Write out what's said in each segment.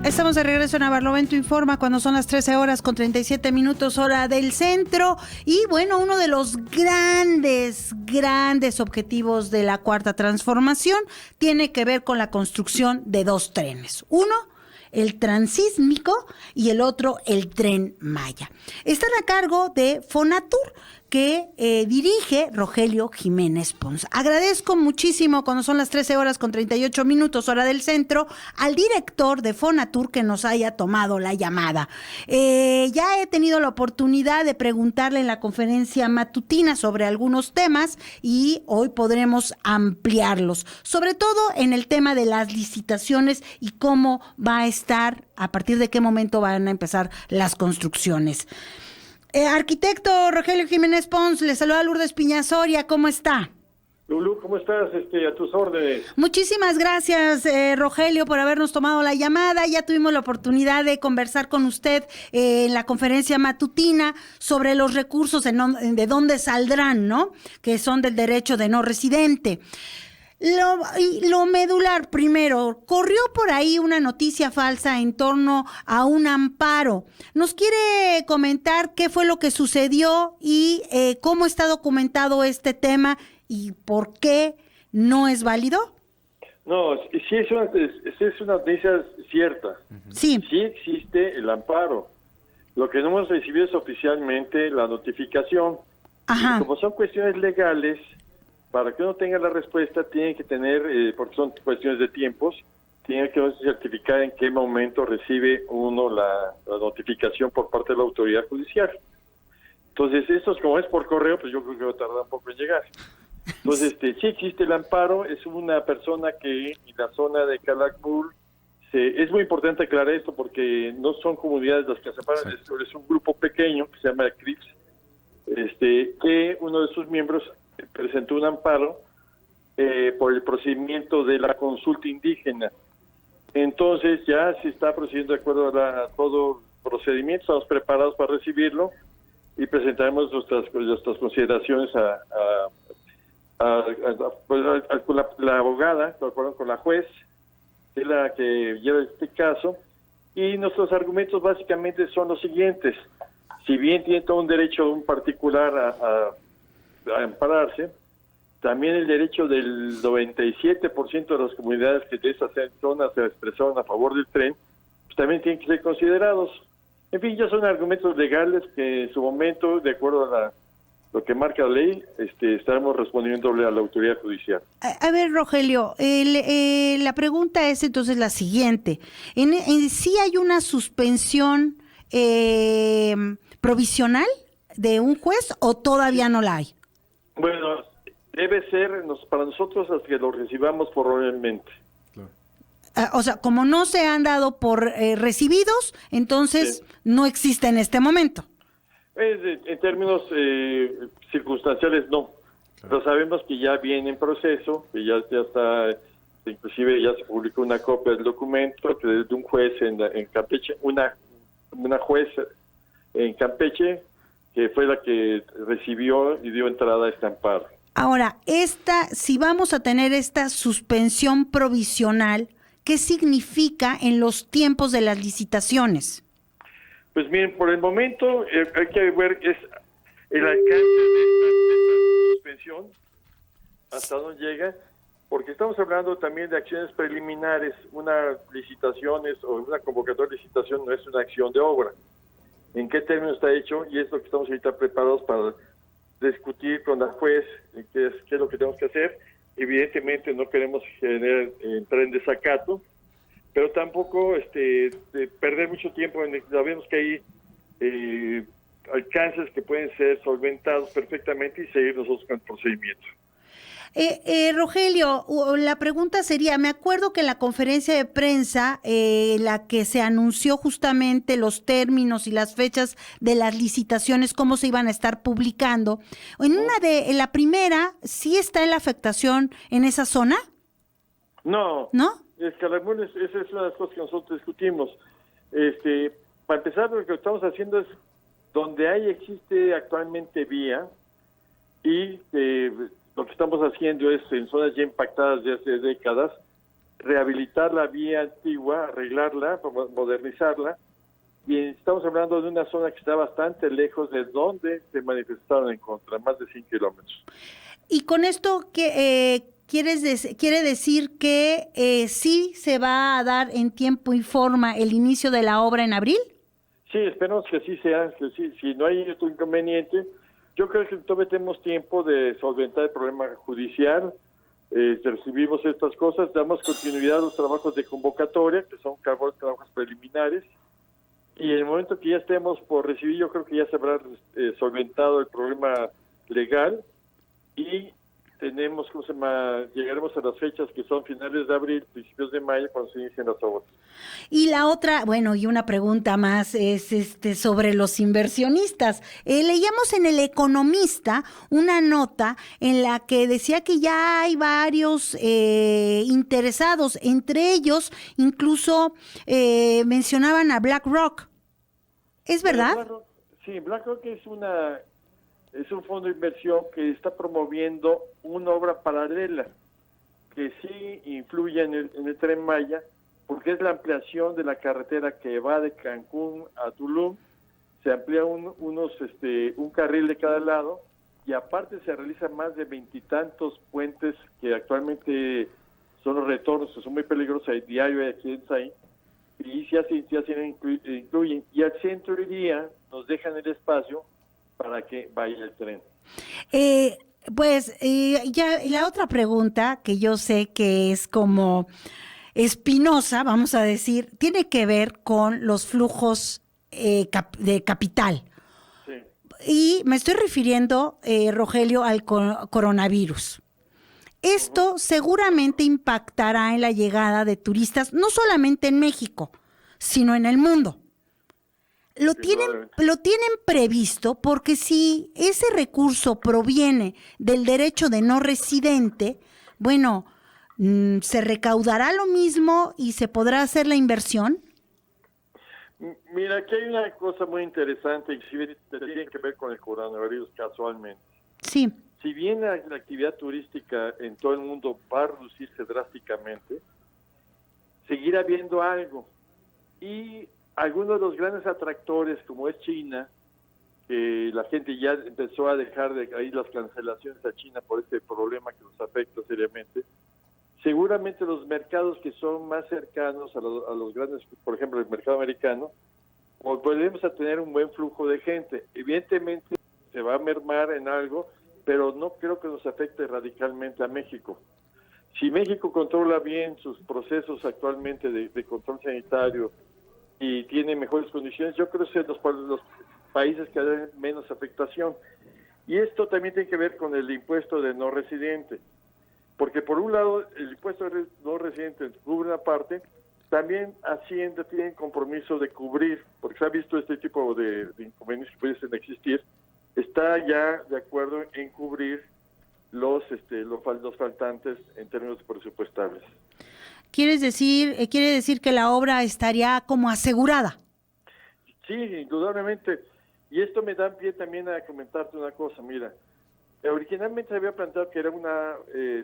Estamos de regreso en Barlovento Informa cuando son las 13 horas con 37 minutos hora del centro. Y bueno, uno de los grandes objetivos de la Cuarta Transformación tiene que ver con la construcción de dos trenes. Uno, el transísmico, y el otro, el Tren Maya. Están a cargo de Fonatur, que dirige Rogelio Jiménez Pons. Agradezco muchísimo, cuando son las 13 horas con 38 minutos hora del centro, al director de Fonatur que nos haya tomado la llamada. Ya he tenido la oportunidad de preguntarle en la conferencia matutina sobre algunos temas y hoy podremos ampliarlos, sobre todo en el tema de las licitaciones y cómo va a estar, a partir de qué momento van a empezar las construcciones. Arquitecto Rogelio Jiménez Pons, le saluda Lourdes Piñasoria, ¿cómo está? Lulú, ¿cómo estás? A tus órdenes. Muchísimas gracias, Rogelio, por habernos tomado la llamada. Ya tuvimos la oportunidad de conversar con usted en la conferencia matutina sobre los recursos de dónde saldrán, ¿no? Que son del derecho de no residente. Lo medular, primero, corrió por ahí una noticia falsa en torno a un amparo. ¿Nos quiere comentar qué fue lo que sucedió y cómo está documentado este tema y por qué no es válido? No, sí es una noticia cierta. Sí. Sí existe el amparo. Lo que no hemos recibido es oficialmente la notificación. Ajá. Y como son cuestiones legales, para que uno tenga la respuesta, tiene que tener, porque son cuestiones de tiempos, tiene que certificar en qué momento recibe uno la notificación por parte de la autoridad judicial. Entonces, esto como es por correo, pues yo creo que va a tardar un poco en llegar. Entonces, sí existe el amparo, es una persona que en la zona de Calakmul, es muy importante aclarar esto porque no son comunidades las que se separan, es un grupo pequeño que se llama CRIPS, que uno de sus miembros presentó un amparo por el procedimiento de la consulta indígena. Entonces ya se está procediendo de acuerdo a todo el procedimiento, estamos preparados para recibirlo y presentaremos nuestras consideraciones con la abogada, con la juez, que es la que lleva este caso, y nuestros argumentos básicamente son los siguientes. Si bien tiene todo un derecho un particular a ampararse, también el derecho del 97% de las comunidades que de esa zona se expresaron a favor del tren, pues también tienen que ser considerados. En fin, ya son argumentos legales que en su momento, de acuerdo a lo que marca la ley, estaremos respondiéndole a la autoridad judicial. A ver, Rogelio, la pregunta es entonces la siguiente. ¿Sí hay una suspensión provisional de un juez o todavía no la hay? Bueno, debe ser para nosotros hasta que lo recibamos formalmente. Claro. O sea, como no se han dado por recibidos, entonces no existe en este momento. En términos circunstanciales, no. Claro. Pero sabemos que ya viene en proceso, que ya está, inclusive ya se publicó una copia del documento que de un juez en Campeche, una juez en Campeche, que fue la que recibió y dio entrada a este amparo. Ahora, si vamos a tener esta suspensión provisional, ¿qué significa en los tiempos de las licitaciones? Pues miren, por el momento hay que ver es el alcance de esta suspensión, hasta dónde llega, porque estamos hablando también de acciones preliminares. Una licitación o una convocatoria de licitación no es una acción de obra. ¿En qué término está hecho? Y es lo que estamos ahorita preparados para discutir con la juez qué es lo que tenemos que hacer. Evidentemente no queremos entrar en desacato, pero tampoco perder mucho tiempo. Sabemos que hay alcances que pueden ser solventados perfectamente y seguir nosotros con el procedimiento. Rogelio, la pregunta sería, me acuerdo que en la conferencia de prensa, la que se anunció justamente los términos y las fechas de las licitaciones, cómo se iban a estar publicando, en la primera, ¿sí está la afectación en esa zona? No. ¿No? Esa es una de las cosas que nosotros discutimos. Para empezar, lo que estamos haciendo es donde existe actualmente vía y lo que estamos haciendo es en zonas ya impactadas de hace décadas, rehabilitar la vía antigua, arreglarla, modernizarla, y estamos hablando de una zona que está bastante lejos de donde se manifestaron en contra, más de 100 kilómetros. Y con esto, quiere decir que sí se va a dar en tiempo y forma el inicio de la obra en abril. Sí, esperamos que así sea, que sí, si no hay otro inconveniente. Yo creo que todavía tenemos tiempo de solventar el problema judicial. Recibimos estas cosas, damos continuidad a los trabajos de convocatoria, que son trabajos preliminares, y en el momento que ya estemos por recibir, yo creo que ya se habrá solventado el problema legal, y tenemos, llegaremos a las fechas que son finales de abril, principios de mayo, cuando se inician las obras. Y la otra, bueno, y una pregunta más es sobre los inversionistas. Leíamos en El Economista una nota en la que decía que ya hay varios interesados, entre ellos incluso mencionaban a BlackRock. ¿Es verdad? Sí, BlackRock es un fondo de inversión que está promoviendo una obra paralela que sí influye en el Tren Maya, porque es la ampliación de la carretera que va de Cancún a Tulum. Se amplía un carril de cada lado, y aparte se realizan más de 20 y tantos puentes que actualmente son los retornos, que son muy peligrosos, hay diario, hay accidentes ahí, y se incluyen, y al centro del día nos dejan el espacio para que vaya el tren. Ya la otra pregunta, que yo sé que es como espinosa, vamos a decir, tiene que ver con los flujos de capital. Sí. Y me estoy refiriendo, Rogelio, al coronavirus. Esto seguramente impactará en la llegada de turistas, no solamente en México, sino en el mundo. Lo tienen previsto, porque si ese recurso proviene del derecho de no residente, bueno, ¿se recaudará lo mismo y se podrá hacer la inversión? Mira, aquí hay una cosa muy interesante y si tiene que ver con el coronavirus casualmente. Sí. Si bien la actividad turística en todo el mundo va a reducirse drásticamente, seguirá habiendo algo. Y algunos de los grandes atractores, como es China, que la gente ya empezó a dejar de ir las cancelaciones a China por este problema que nos afecta seriamente, seguramente los mercados que son más cercanos a los grandes, por ejemplo, el mercado americano, volveremos a tener un buen flujo de gente. Evidentemente se va a mermar en algo, pero no creo que nos afecte radicalmente a México. Si México controla bien sus procesos actualmente de control sanitario y tiene mejores condiciones, yo creo que son los países que harán menos afectación. Y esto también tiene que ver con el impuesto de no residente, porque por un lado el impuesto de no residente cubre una parte, también Hacienda tiene compromiso de cubrir, porque se ha visto este tipo de inconvenientes que pudiesen existir, está ya de acuerdo en cubrir los faltantes en términos presupuestales. Quiere decir que la obra estaría como asegurada. Sí, indudablemente. Y esto me da pie también a comentarte una cosa. Mira, originalmente se había planteado que era un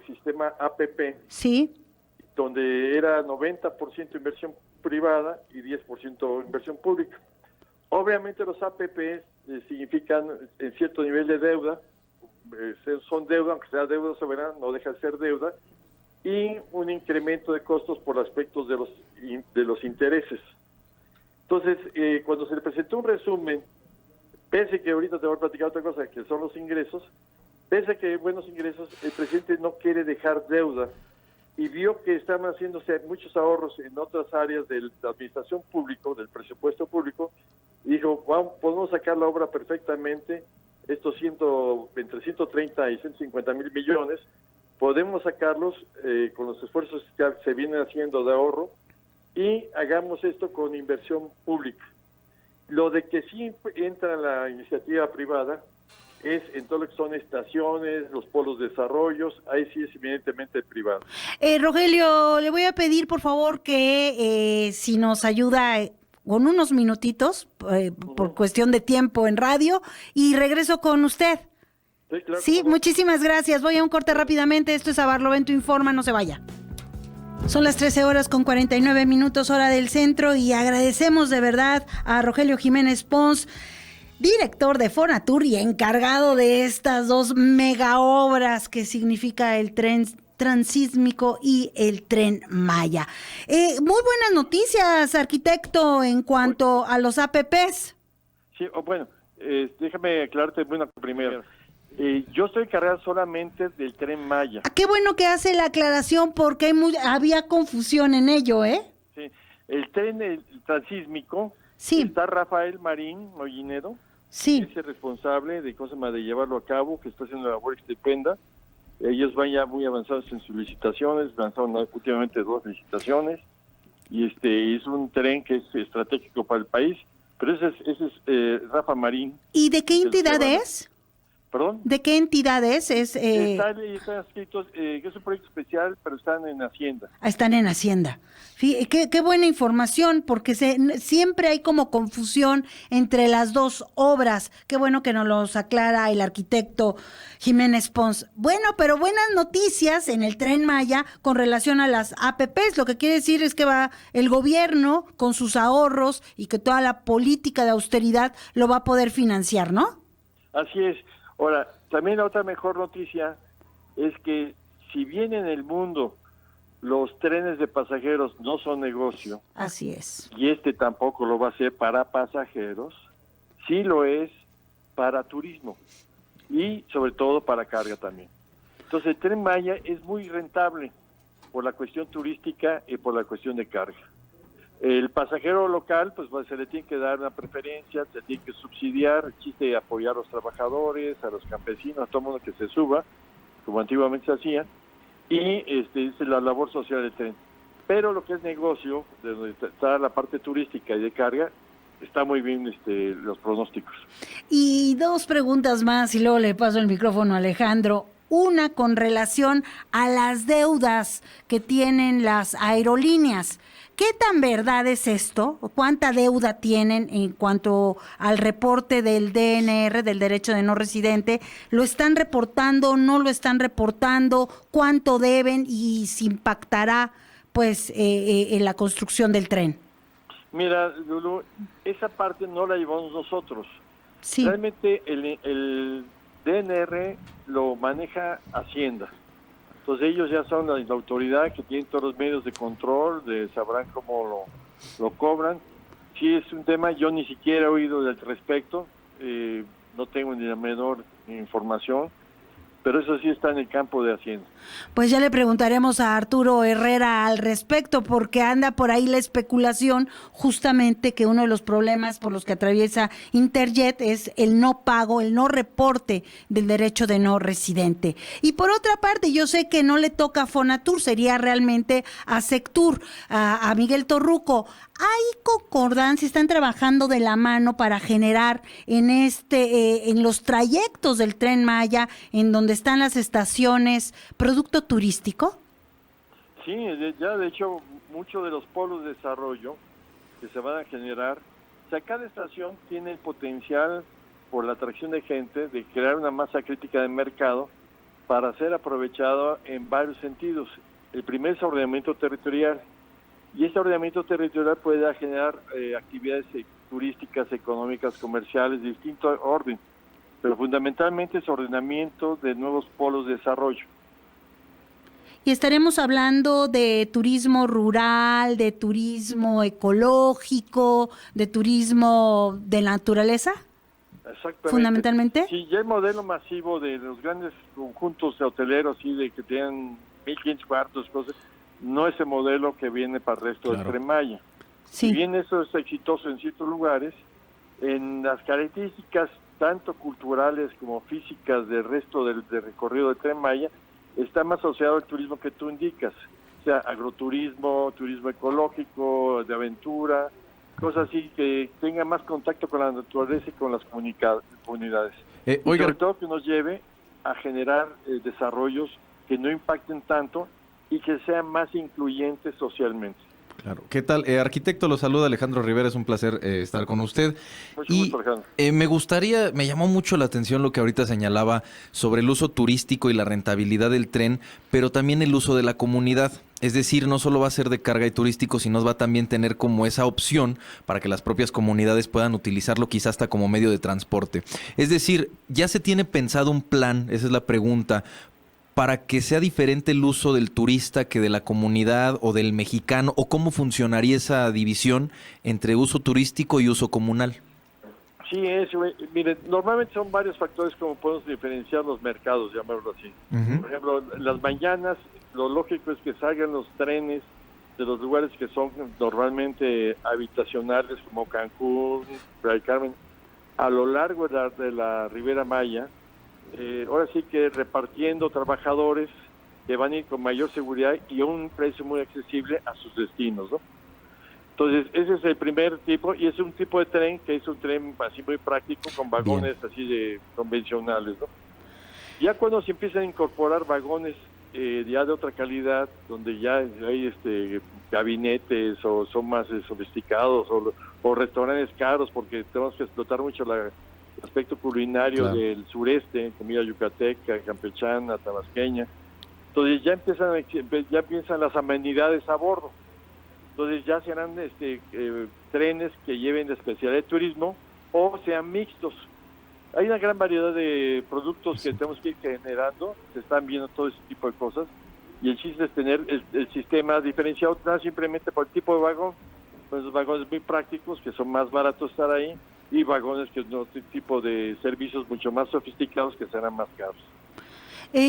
sistema APP. Sí. Donde era 90% inversión privada y 10% inversión pública. Obviamente los APP significan cierto nivel de deuda, son deuda, aunque sea deuda soberana, no deja de ser deuda, y un incremento de costos por aspectos de los intereses. Entonces, cuando se le presentó un resumen, pese que ahorita te voy a platicar otra cosa, que son los ingresos, pese a que hay buenos ingresos, el presidente no quiere dejar deuda, y vio que estaban haciéndose muchos ahorros en otras áreas de la administración pública, del presupuesto público, y dijo, podemos sacar la obra perfectamente, estos entre 130 y 150 mil millones, podemos sacarlos con los esfuerzos que se vienen haciendo de ahorro, y hagamos esto con inversión pública. Lo de que sí entra la iniciativa privada es en todo lo que son estaciones, los polos de desarrollos, ahí sí es evidentemente privado. Rogelio, le voy a pedir por favor que si nos ayuda con unos minutitos, por cuestión de tiempo en radio, y regreso con usted. Sí, claro, sí, muchísimas gracias. Voy a un corte rápidamente. Esto es A Barlovento Informa, no se vaya. Son las 13:49 hora del centro y agradecemos de verdad a Rogelio Jiménez Pons, director de Fonatur y encargado de estas dos mega obras que significa el tren transísmico y el Tren Maya. Muy buenas noticias, arquitecto, en cuanto a los APPs. Sí, bueno, déjame aclararte una primero. Yo estoy encargado solamente del Tren Maya. Qué bueno que hace la aclaración porque había confusión en ello, ¿eh? Sí, el tren transísmico, sí. Está Rafael Marín Mollinedo, sí. que es el responsable de llevarlo a cabo, que está haciendo la labor estupenda. Ellos van ya muy avanzados en sus licitaciones, lanzaron últimamente 2 licitaciones, y es un tren que es estratégico para el país, pero ese es Rafa Marín. ¿Y de qué entidad es? ¿Perdón? ¿De qué entidad es? Están escritos, que es un proyecto especial, pero están en Hacienda. Están en Hacienda. Qué buena información, porque siempre hay como confusión entre las dos obras. Qué bueno que nos los aclara el arquitecto Jiménez Pons. Bueno, pero buenas noticias en el Tren Maya con relación a las APPs. Lo que quiere decir es que va el gobierno con sus ahorros y que toda la política de austeridad lo va a poder financiar, ¿no? Así es. Ahora, también la otra mejor noticia es que si bien en el mundo los trenes de pasajeros no son negocio, así es, y tampoco lo va a ser para pasajeros, sí lo es para turismo y sobre todo para carga también. Entonces el Tren Maya es muy rentable por la cuestión turística y por la cuestión de carga. El pasajero local, pues se le tiene que dar una preferencia, se tiene que subsidiar, el chiste de apoyar a los trabajadores, a los campesinos, a todo el mundo que se suba, como antiguamente se hacía, y es la labor social del tren. Pero lo que es negocio, de donde está la parte turística y de carga, está muy bien los pronósticos. Y 2 preguntas más y luego le paso el micrófono a Alejandro. Una con relación a las deudas que tienen las aerolíneas. ¿Qué tan verdad es esto? ¿Cuánta deuda tienen en cuanto al reporte del DNR, del derecho de no residente? ¿Lo están reportando, no lo están reportando? ¿Cuánto deben y si impactará pues en la construcción del tren? Mira, Lulu, esa parte no la llevamos nosotros. Sí. Realmente el DNR lo maneja Hacienda. Entonces ellos ya son la autoridad que tienen todos los medios de control, sabrán cómo lo cobran. Sí es un tema, yo ni siquiera he oído al respecto, no tengo ni la menor información, pero eso sí está en el campo de Hacienda. Pues ya le preguntaremos a Arturo Herrera al respecto, porque anda por ahí la especulación justamente que uno de los problemas por los que atraviesa Interjet es el no pago, el no reporte del derecho de no residente. Y por otra parte, yo sé que no le toca a Fonatur, sería realmente a Sectur, a Miguel Torruco. ¿Hay concordancia? ¿Están trabajando de la mano para generar en los trayectos del Tren Maya, en donde están las estaciones, producto turístico? Sí, ya de hecho, muchos de los polos de desarrollo que se van a generar, o sea, cada estación tiene el potencial, por la atracción de gente, de crear una masa crítica de mercado para ser aprovechado en varios sentidos. El primero es ordenamiento territorial, y este ordenamiento territorial puede generar actividades turísticas, económicas, comerciales, de distinto orden, pero fundamentalmente es ordenamiento de nuevos polos de desarrollo. Y estaremos hablando de turismo rural, de turismo ecológico, de turismo de naturaleza. Exactamente. Fundamentalmente. Sí, ya el modelo masivo de los grandes conjuntos hoteleros, sí, de que tienen 1.500 cuartos, cosas, no es el modelo que viene para el resto del Tren Maya. Sí. Si bien eso es exitoso en ciertos lugares, en las características tanto culturales como físicas del resto del recorrido del Tren Maya, está más asociado al turismo que tú indicas, o sea, agroturismo, turismo ecológico, de aventura, cosas así que tengan más contacto con la naturaleza y con las comunidades. Y sobre todo que nos lleve a generar desarrollos que no impacten tanto y que sean más incluyentes socialmente. Claro. ¿Qué tal? Arquitecto, lo saluda Alejandro Rivera, es un placer estar con usted. Mucho gusto, Alejandro. Me llamó mucho la atención lo que ahorita señalaba sobre el uso turístico y la rentabilidad del tren, pero también el uso de la comunidad. Es decir, no solo va a ser de carga y turístico, sino va a también tener como esa opción para que las propias comunidades puedan utilizarlo quizás hasta como medio de transporte. Es decir, ¿ya se tiene pensado un plan? Esa es la pregunta. Para que sea diferente el uso del turista que de la comunidad o del mexicano, o cómo funcionaría esa división entre uso turístico y uso comunal. Sí, miren, normalmente son varios factores como podemos diferenciar los mercados, llamarlo así. Uh-huh. Por ejemplo, las mañanas, lo lógico es que salgan los trenes de los lugares que son normalmente habitacionales, como Cancún, Playa del Carmen, a lo largo de la Ribera Maya. Ahora sí que repartiendo trabajadores que van a ir con mayor seguridad y a un precio muy accesible a sus destinos, ¿no? Entonces, ese es el primer tipo, y es un tipo de tren que es un tren así muy práctico, con vagones Bien. Así de convencionales, ¿no? Ya cuando se empiezan a incorporar vagones ya de otra calidad, donde ya hay gabinetes o son más sofisticados o restaurantes caros, porque tenemos que explotar mucho el aspecto culinario claro. Del sureste, comida yucateca, campechana, tabasqueña. Entonces ya empiezan las amenidades a bordo. Entonces ya serán trenes que lleven de especialidad de turismo o sean mixtos. Hay una gran variedad de productos que tenemos que ir generando, se están viendo todo ese tipo de cosas, y el chiste es tener el sistema diferenciado, no simplemente por el tipo de vagón, pues los vagones muy prácticos, que son más baratos estar ahí, y vagones que no tipo de servicios mucho más sofisticados que serán más caros.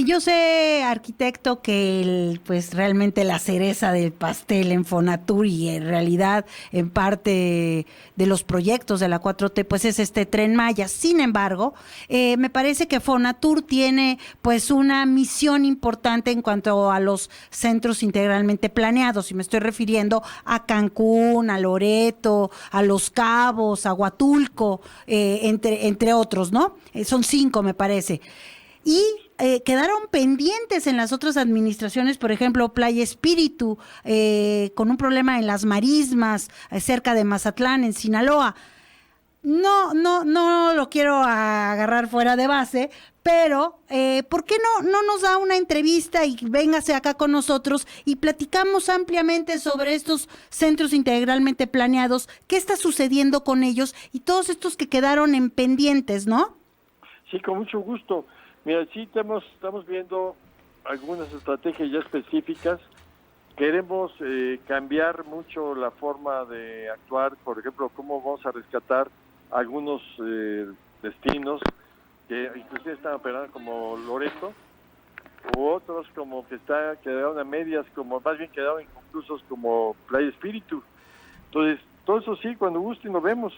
Yo sé, arquitecto, que pues realmente la cereza del pastel en Fonatur y en realidad en parte de los proyectos de la 4T pues es este Tren Maya. Sin embargo, me parece que Fonatur tiene pues una misión importante en cuanto a los centros integralmente planeados, y me estoy refiriendo a Cancún, a Loreto, a Los Cabos, a Huatulco, entre otros, ¿no? Son 5, me parece. Y quedaron pendientes en las otras administraciones, por ejemplo, Playa Espíritu, con un problema en las marismas, cerca de Mazatlán, en Sinaloa. No lo quiero agarrar fuera de base, pero ¿por qué no nos da una entrevista y véngase acá con nosotros y platicamos ampliamente sobre estos centros integralmente planeados, qué está sucediendo con ellos y todos estos que quedaron en pendientes, ¿no? Sí, con mucho gusto. Mira, sí estamos viendo algunas estrategias ya específicas. Queremos cambiar mucho la forma de actuar, por ejemplo, cómo vamos a rescatar algunos destinos que inclusive están operando como Loreto, u otros como que quedaron a medias, como más bien quedaron inconclusos como Playa Espíritu. Entonces, todo eso sí, cuando guste nos vemos.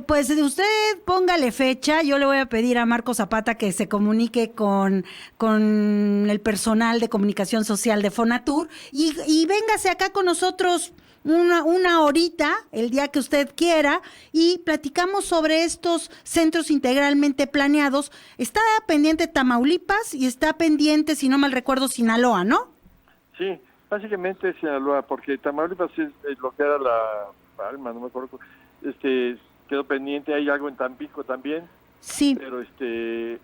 Pues usted póngale fecha, yo le voy a pedir a Marco Zapata que se comunique con el personal de comunicación social de Fonatur y véngase acá con nosotros una horita, el día que usted quiera, y platicamos sobre estos centros integralmente planeados. Está pendiente Tamaulipas y está pendiente, si no mal recuerdo, Sinaloa, ¿no? Sí, básicamente Sinaloa, porque Tamaulipas es lo que era la Palma, no me acuerdo, quedó pendiente, hay algo en Tampico también, sí, pero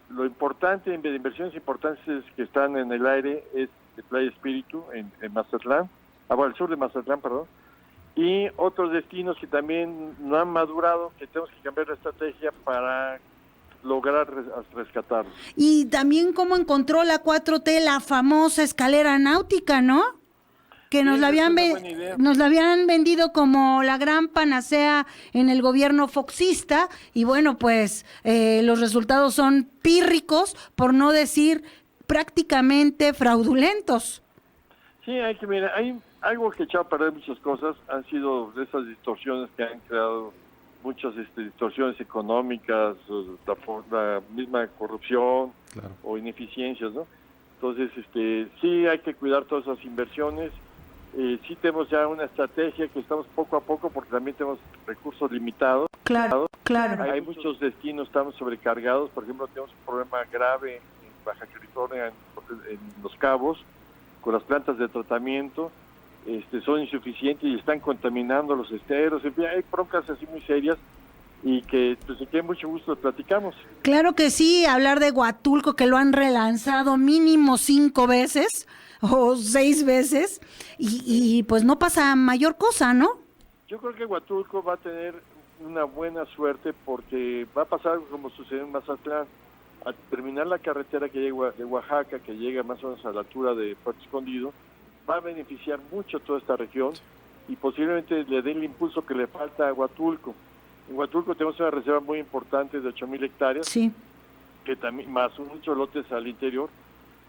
lo importante, de inversiones importantes que están en el aire es de Playa Espíritu en Mazatlán, al sur de Mazatlán, perdón, y otros destinos que también no han madurado, que tenemos que cambiar la estrategia para lograr rescatarlos. Y también cómo encontró la 4T la famosa escalera náutica, ¿no? Que nos la habían vendido como la gran panacea en el gobierno foxista, y bueno, pues los resultados son pírricos, por no decir prácticamente fraudulentos. Sí, hay algo que echado a perder muchas cosas, han sido de esas distorsiones que han creado muchas distorsiones económicas, la misma corrupción, claro, o ineficiencias, ¿no? Entonces, sí hay que cuidar todas esas inversiones. Sí tenemos ya una estrategia que estamos poco a poco, porque también tenemos recursos limitados. Claro. Hay muchos destinos, estamos sobrecargados. Por ejemplo, tenemos un problema grave en Baja California, en Los Cabos, con las plantas de tratamiento. Son insuficientes y están contaminando los esteros. En fin, hay broncas así muy serias y que pues aquí mucho gusto platicamos. Claro que sí, hablar de Huatulco, que lo han relanzado mínimo 5 veces. o 6 veces y pues no pasa mayor cosa, ¿no? Yo creo que Huatulco va a tener una buena suerte porque va a pasar como sucedió en Mazatlán. Al terminar la carretera que llega de Oaxaca, que llega más o menos a la altura de Puerto Escondido, va a beneficiar mucho toda esta región y posiblemente le dé el impulso que le falta a Huatulco. En Huatulco tenemos una reserva muy importante de 8,000 hectáreas, Sí. que también más muchos lotes al interior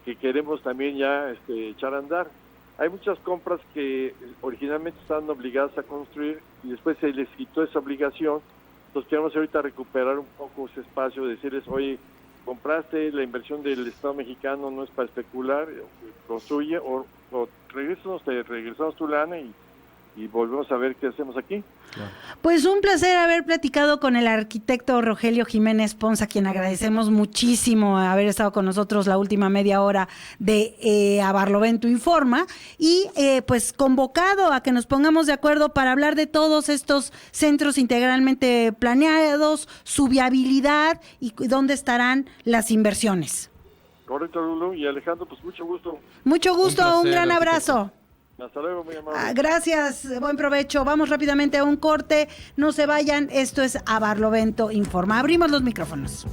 que queremos también ya echar a andar. Hay muchas compras que originalmente estaban obligadas a construir y después se les quitó esa obligación. Entonces queremos ahorita recuperar un poco ese espacio, decirles, oye, compraste, la inversión del Estado mexicano no es para especular, construye o regresamos tu lana y volvemos a ver qué hacemos aquí. Pues un placer haber platicado con el arquitecto Rogelio Jiménez Pons, a quien agradecemos muchísimo haber estado con nosotros la última media hora de A Barlovento Informa y pues convocado a que nos pongamos de acuerdo para hablar de todos estos centros integralmente planeados, su viabilidad y dónde estarán las inversiones. Correcto, Lulu. Y Alejandro, pues mucho gusto. Mucho gusto, Un placer, un gran arquitecto. abrazo. Hasta luego, muy amable. Gracias, buen provecho. Vamos rápidamente a un corte, no se vayan, esto es A Barlovento Informa. Abrimos los micrófonos.